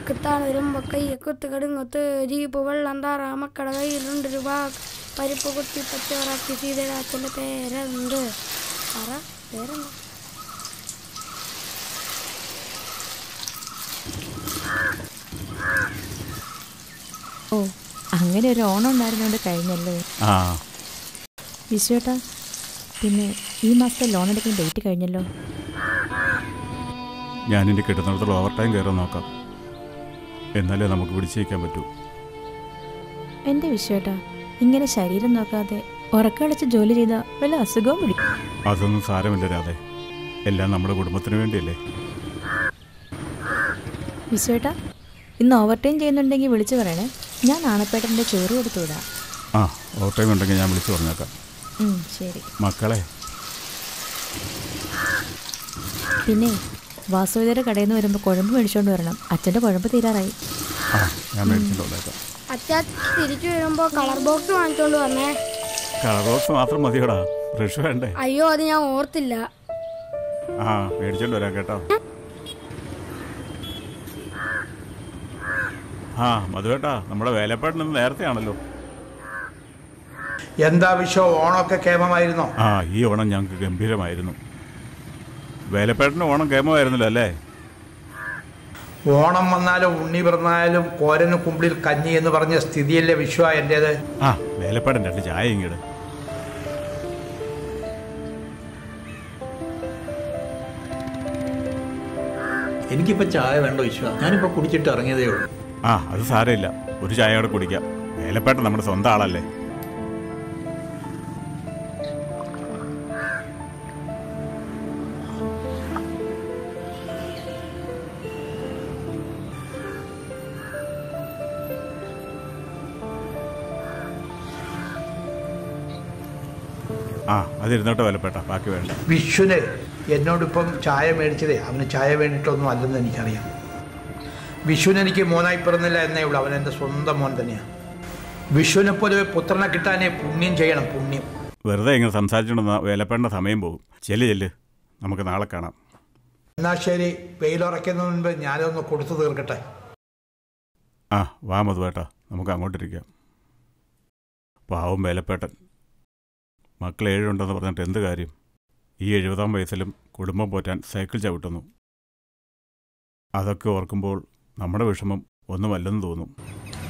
കിത്താൻ വരുമ്പോൾ കയ്യൊത്ത് കടുങ്ങൊത്ത് ജീപ്പ് വെള്ളം താറാ മക്കളുടെ കയ്യിൽ 2 രൂപ പരിപ്പ് കുത്തി പച്ചവറാക്കി സീതരാച്ചൻ്റെ പേരുണ്ട്. പേരെന്താ? ഓ, അങ്ങനെ ഒരു ഓണം ഉണ്ടായിരുന്നോണ്ട് കഴിഞ്ഞല്ലേ. വിശ്വേട്ടാ, പിന്നെ ഈ മാസത്തെ ലോൺ എടുക്കുന്ന ഡേറ്റ് കഴിഞ്ഞല്ലോ. ഞാനിൻ്റെ കിട്ടുന്നിടത്തോളം ഓവർ ടൈം കയറാൻ നോക്കാം, എന്നാലേ നമുക്ക് പിടിച്ചു വയ്ക്കാൻ പറ്റൂ. എൻ്റെ വിശ്വേട്ടാ, ഇങ്ങനെ ശരീരം നോക്കാതെ ഉറക്കളച്ച് ജോലി ചെയ്താൽ വല്ല അസുഖവും പിടിക്കും. അതൊന്നും സാരമില്ല രാധേ, എല്ലാം നമ്മുടെ കുടുംബത്തിന് വേണ്ടിയല്ലേ. വിശ്വേട്ടാ, ഇന്ന് ഓവർ ടൈം ചെയ്യുന്നുണ്ടെങ്കിൽ വിളിച്ചു പറയണേ, ഞാൻ നാണപ്പേട്ടൻ്റെ ചോറ് കൊടുത്തു വിടാം. ഓവർ ടൈം ഉണ്ടെങ്കിൽ ഞാൻ വിളിച്ചു പറഞ്ഞേക്കാം. ശരി മക്കളെ. പിന്നെ വാസുവിതയുടെ കടയിൽ നിന്ന് വരുമ്പോൾ കുഴമ്പ് മേടിച്ചുകൊണ്ട് വരണം. അച്ഛൻ്റെ കുഴമ്പ് തീരാറായി. ഞാൻ മേടിച്ചിട്ടുണ്ടേക്കാം. അച്ഛാ തിരിച്ചു വരുമ്പോൾ കളർ ബോക്സ് വാങ്ങിച്ചോണ്ട് വന്നേ. കളർ ബോക്സ് മാത്രം മതിയോടാ, ബ്രഷ് വേണ്ടേ? അയ്യോ, അത് ഞാൻ ഓർത്തില്ല. മേടിച്ചോണ്ട് വരാം കേട്ടോ. മധുവേട്ടാ, നമ്മുടെ വേലപ്പാട്ടിന് നേരത്തെ ആണല്ലോ. എന്താ വിഷയം? ഓണമൊക്കെ കേമമായിരുന്നോ? ഈ ഓണം ഞങ്ങൾക്ക് ഗംഭീരമായിരുന്നു. വേലപ്പേട്ടന് ഓണം കേമമായിരുന്നല്ലോ അല്ലേ? ഓണം വന്നാലും ഉണ്ണി പിറന്നാലും കോരന് കുമ്പിളിൽ കഞ്ഞി എന്ന് പറഞ്ഞ സ്ഥിതിയല്ലേ വിശ്വ എൻ്റേത്. വേലപ്പേട്ടൻ 2 ചായ ഇങ്ങട്. എനിക്കിപ്പോൾ ചായ വേണ്ട വിശ്വ, ഞാനിപ്പോൾ കുടിച്ചിട്ട് ഇറങ്ങിയതേ ഉള്ളൂ. അത് സാരമില്ല, ഒരു ചായ കൂടെ കുടിക്കാം. വേലപ്പേട്ടൻ നമ്മുടെ സ്വന്തം ആളല്ലേ. അതിരുന്നോട്ടെ വേലപ്പേട്ട, ബാക്കി വേണ്ട. വിഷുവിന് എന്നോടിപ്പം ചായ മേടിച്ചതേ അവന് ചായ വേണ്ടിയിട്ടൊന്നും അല്ലെന്ന് എനിക്കറിയാം. വിഷുവിന് എനിക്ക് മോനായി പിറന്നില്ല എന്നേ ഉള്ളൂ, അവൻ എൻ്റെ സ്വന്തം മോൻ തന്നെയാണ്. വിഷുവിനെ പോലെ പുത്രനെ കിട്ടാനേ പുണ്യം ചെയ്യണം, പുണ്യം. വെറുതെ ഇങ്ങനെ സംസാരിച്ചുകൊണ്ടെന്ന വേലപ്പേട്ടൻ്റെ സമയം പോകും. ചെല്ല്, നമുക്ക് നാളെ കാണാം. എന്നാൽ ശരി, വെയിലുറയ്ക്കുന്നതിന് മുൻപ് ഞാനൊന്ന് കൊടുത്തു തീർക്കട്ടെ. വാ മധുവേട്ടാ, നമുക്ക് അങ്ങോട്ടിരിക്കാം. പാവം വേലപ്പേട്ടൻ, മക്കൾ 7 ഉണ്ടെന്ന് പറഞ്ഞിട്ട് എന്ത് കാര്യം? ഈ 70-ാം വയസ്സിലും കുടുംബം പോറ്റാൻ സൈക്കിൾ ചവിട്ടുന്നു. അതൊക്കെ ഓർക്കുമ്പോൾ നമ്മുടെ വിഷമം ഒന്നുമല്ലെന്ന് തോന്നും.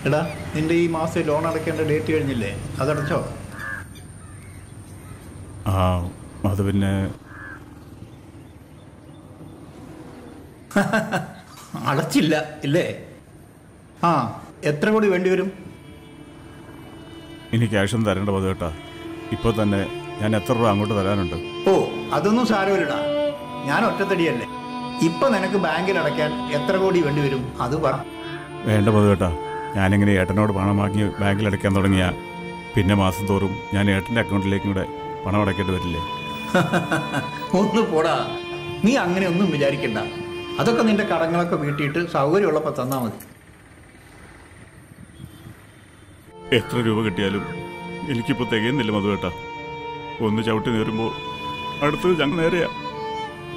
എടാ, നിന്റെ ഈ മാസം ലോൺ അടയ്ക്കേണ്ട ഡേറ്റ് കഴിഞ്ഞില്ലേ? അതടച്ചോ? അത് പിന്നെ അടച്ചില്ല ഇല്ലേ? എത്ര കൂടി വേണ്ടി വരും? ഇനി ക്യാഷൊന്നും തരേണ്ട മധുവേട്ടാ, ഇപ്പോൾ തന്നെ ഞാൻ എത്ര രൂപ അങ്ങോട്ട് തരാനുണ്ട്. അതൊന്നും സാരമില്ലടാ, ഞാൻ ഒറ്റത്തടിയല്ലേ. ഇപ്പൊ നിനക്ക് ബാങ്കിൽ അടയ്ക്കാൻ എത്ര കോടി വേണ്ടി വരും അത് പറ. വേണ്ട മധുവേട്ടാ, ഞാനിങ്ങനെ ഏട്ടനോട് പണം വാങ്ങി ബാങ്കിൽ അടയ്ക്കാൻ തുടങ്ങിയ പിന്നെ മാസം തോറും ഞാൻ ഏട്ടൻ്റെ അക്കൗണ്ടിലേക്കും കൂടെ പണം അടയ്ക്കേണ്ടി വരില്ലേ? ഒന്ന് പോടാ, നീ അങ്ങനെ ഒന്നും വിചാരിക്കണ്ട. അതൊക്കെ നിന്റെ കടങ്ങളൊക്കെ വീട്ടിയിട്ട് സൗകര്യമുള്ളപ്പോൾ തന്നാൽ മതി. എത്ര രൂപ കിട്ടിയാലും എനിക്കിപ്പോൾ തികയുന്നില്ല മധുവേട്ടാ. ഒന്ന് ചവിട്ടി നേരുമ്പോൾ അടുത്തത് ഞങ്ങൾ നേരെയാ.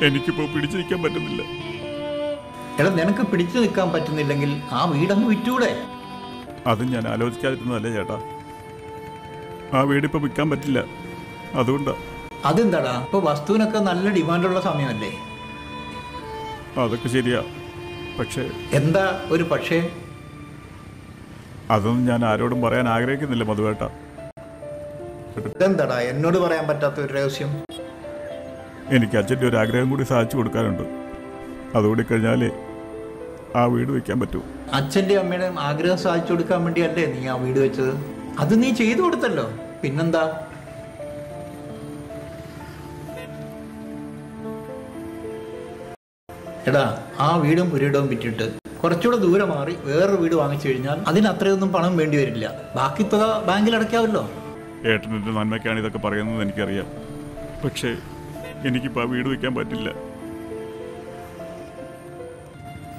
എനിക്കിപ്പോൾ പിടിച്ചു നിൽക്കാൻ പറ്റുന്നില്ല. എടാ, നിനക്ക് പിടിച്ചു നിൽക്കാൻ പറ്റുന്നില്ലെങ്കിൽ ആ വീടങ്ങ് വിറ്റൂടെ? അതും ഞാൻ ആലോചിക്കാതിരുന്നതല്ലേ ചേട്ടാ. ആ വീടിപ്പോൾ വിൽക്കാൻ പറ്റില്ല, അതുകൊണ്ടാ. അതെന്താടാ, ഇപ്പോൾ വസ്തുവിനൊക്കെ നല്ല ഡിമാൻഡുള്ള സമയമല്ലേ? അതൊക്കെ ശരിയാ, പക്ഷേ. എന്താ ഒരു പക്ഷേ? അതൊന്നും ഞാൻ ആരോടും പറയാൻ ആഗ്രഹിക്കുന്നില്ല മധുവേട്ടാ. എന്താടാ എന്നോട് പറയാൻ പറ്റാത്ത ഒരു രഹസ്യം? എനിക്ക് അച്ഛൻ്റെ ഒരു ആഗ്രഹം കൂടി സാധിച്ചു കൊടുക്കാനുണ്ട്. അതുകൂടി കഴിഞ്ഞാലേ ആ വീട് വയ്ക്കാൻ പറ്റൂ. അച്ഛൻ്റെ അമ്മയുടെയും ആഗ്രഹം സാധിച്ചു കൊടുക്കാൻ വേണ്ടിയല്ലേ നീ ആ വീട് വെച്ചത്? അത് നീ ചെയ്തു കൊടുത്തല്ലോ, പിന്നെന്താ? എടാ, ആ വീടും പുരയിടവും വിറ്റിട്ട് കുറച്ചുകൂടെ ദൂരെ മാറി വേറൊരു വീട് വാങ്ങിച്ചു കഴിഞ്ഞാൽ അതിന് അത്രയൊന്നും പണം വേണ്ടി വരില്ല. ബാക്കി തുക ബാങ്കിൽ അടയ്ക്കാമല്ലോ. ഏട്ടൻ്റെ നന്മയ്ക്കാണ് ഇതൊക്കെ പറയുന്നത് എനിക്കറിയാം, പക്ഷേ എനിക്കിപ്പോൾ ആ വീട് വയ്ക്കാൻ പറ്റില്ല.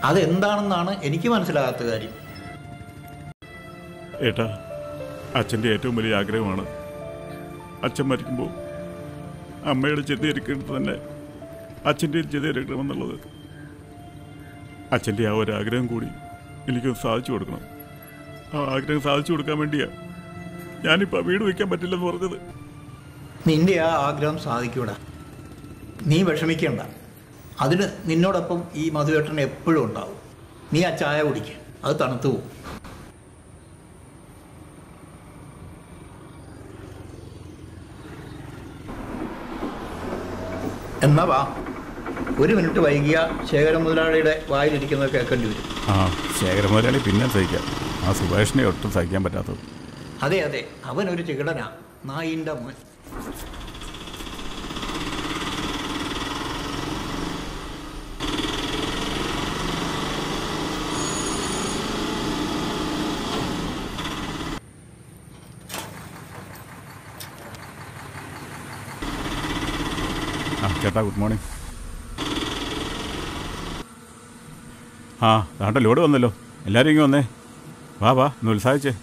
അതെന്താണെന്നാണ് എനിക്ക് മനസ്സിലാകാത്ത കാര്യം. ഏട്ടാ, അച്ഛൻ്റെ ഏറ്റവും വലിയ ആഗ്രഹമാണ് അച്ഛൻ മരിക്കുമ്പോൾ അമ്മയുടെ ചെതിയിരിക്കുന്നത് തന്നെ അച്ഛൻ്റെ ചെതിയിരിക്കണമെന്നുള്ളത്. അച്ഛൻ്റെ ആ ഒരു ആഗ്രഹം കൂടി എനിക്കൊന്ന് സാധിച്ചു കൊടുക്കണം. ആ ആഗ്രഹം സാധിച്ചു കൊടുക്കാൻ വേണ്ടിയാ ഞാനിപ്പോൾ വീട് വയ്ക്കാൻ പറ്റില്ലെന്ന് പറഞ്ഞത്. നിന്റെ ആ ആഗ്രഹം സാധിക്കൂടാ, നീ വിഷമിക്കേണ്ട. അതിന് നിന്നോടൊപ്പം ഈ മധുവേട്ടൻ എപ്പോഴും ഉണ്ടാവും. നീ ആ ചായ കുടിക്കുക, അത് തണുത്തു പോകും. എന്നാ വാ, 1 മിനിറ്റ് വൈകിയ ശേഖരൻ മുതലാളിയുടെ വായിലിരിക്കുന്നത് കേൾക്കേണ്ടി വരും. ആ ശേഖരൻ മുതലാളി പിന്നെ സഹിക്കാം, ആ സുഭാഷിനെ ഒട്ടും സഹിക്കാൻ പറ്റാത്തത്. അതെ അതെ, അവനൊരു ചികിടനാ, നായിൻ്റെ മോൻ. ചേട്ടാ ഗുഡ് മോർണിംഗ്. ആ താണ്ട ലോഡ് വന്നല്ലോ, എല്ലാവരും ഇങ്ങനെ വന്നേ. വാ വാ ഒന്ന് ഉത്സാഹിച്ചേ.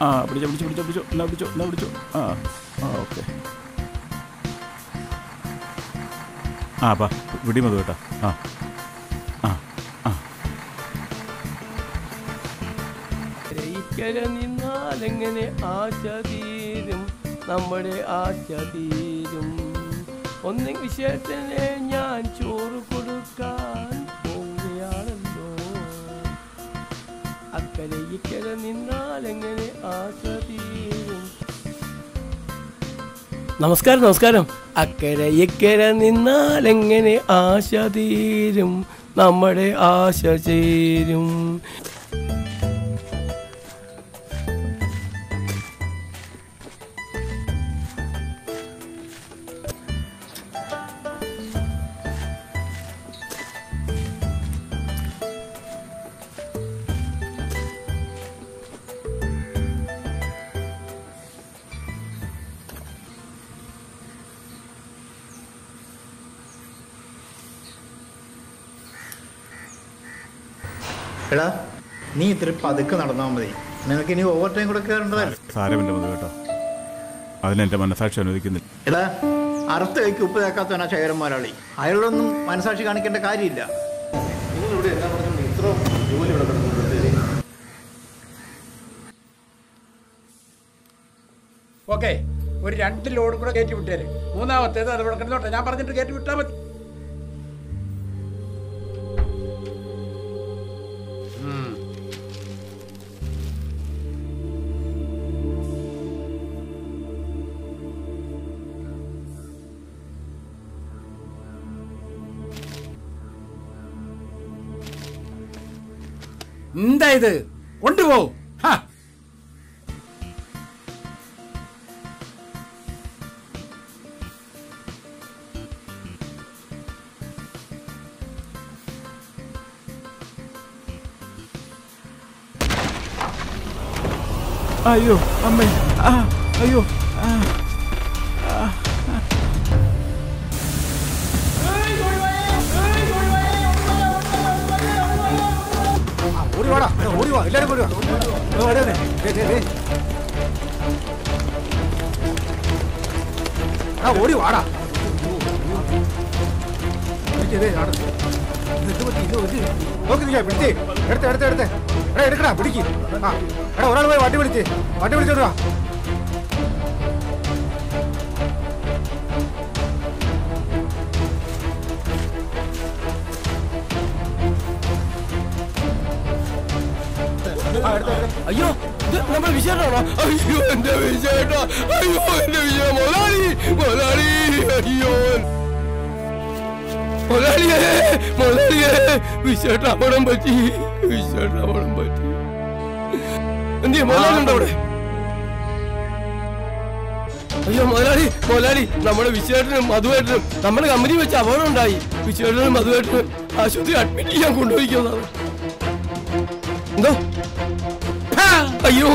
ആ പിടിച്ചോ പിടിച്ചോ പിടിച്ചോ പിടിച്ചോ എന്നാ പിടിച്ചോ എന്നാ പിടിച്ചോ. ആ ആ ഓക്കെ. ആ പാ പിടി മതി കേട്ടോ. ആ ആ ആ നിന്നാലെങ്ങനെ ആശ തീരും, നമ്മുടെ ആശ തീരും. ഒന്നും വിശേഷനെ ഞാൻ ചോറ് കൊടുക്കാൻ പോവുകയാണല്ലോ. അക്കരെ ഇക്കരെ നിന്നാലെങ്ങനെ ആശ തീരും. നമസ്കാരം നമസ്കാരം. അക്കരെ ഇക്കരെ നിന്നാലെങ്ങനെ ആശ തീരും, നമ്മുടെ ആശ ചേരും. എടാ, നീ ഇത്തിരി പതുക്കെ നടന്നാൽ മതി. നിനക്ക് ഇനി ഓവർ ടൈം കൂടെ കയറേണ്ടതല്ലേ? സാരമില്ല മതി കേട്ടോ, അതിനെൻ്റെ മനസാക്ഷി അനുവദിക്കുന്നില്ല. എടാ, അറുത്ത കൈക്ക് ഉപ്പ് തേക്കാത്തവനാ ശേഖരൻ മുതലാളി. അയാളൊന്നും മനസാക്ഷി കാണിക്കേണ്ട കാര്യമില്ല. നിങ്ങളിവിടെ എന്താ പറഞ്ഞത്? ഇത്ര ജോലി ഇവിടെ കിടക്കുന്നുണ്ട്. ഓക്കെ, ഒരു 2 ലോഡ് കൂടെ കയറ്റി വിട്ടേര്. 3-ാമത്തേത് അത് ഇവിടെ കിടന്നോട്ടെ, ഞാൻ പറഞ്ഞിട്ട് കയറ്റി വിട്ടാൽ മതി. എന്താ ഇത്? കൊണ്ടുപോ. അയ്യോ അമ്മേ, അയ്യോ ഓടിവാടാ, ഓടിവാ, എല്ലാവരും ഓടിവാ. ഓടിവാടാ. പിടിച്ചേ, എടുത്തേ എടാ, എടുക്കടാ, പിടിക്ക്. ആ എടാ, ഒരാൾ പോയി വണ്ടി വിളിച്ചോടുവാ. അയ്യോ, നമ്മുടെ വിജയനാണോ? അയ്യോ എന്റെ വിജയേട്ടാ, അയ്യോ എന്റെ വിജയ മുതലാളി, മുതലാളി, അയ്യോ മുതലാളിയെ വിജയേട്ട അപകടം പറ്റി, വിജയേട്ട അപകടം പറ്റി. എന്തിയാ മുതലാളി ഉണ്ടോ അവിടെ? അയ്യോ മുതലാളി, നമ്മുടെ വിജയേട്ടനും മധുവേട്ടനും നമ്മുടെ കമ്പനി വെച്ച് അപകടം ഉണ്ടായി. വിജയേട്ടനും മധുവേട്ടനും ആശുപത്രി അഡ്മിറ്റ് ചെയ്യാൻ കൊണ്ടുപോയിക്കുന്നതാണ്. എന്തോ? അയ്യോ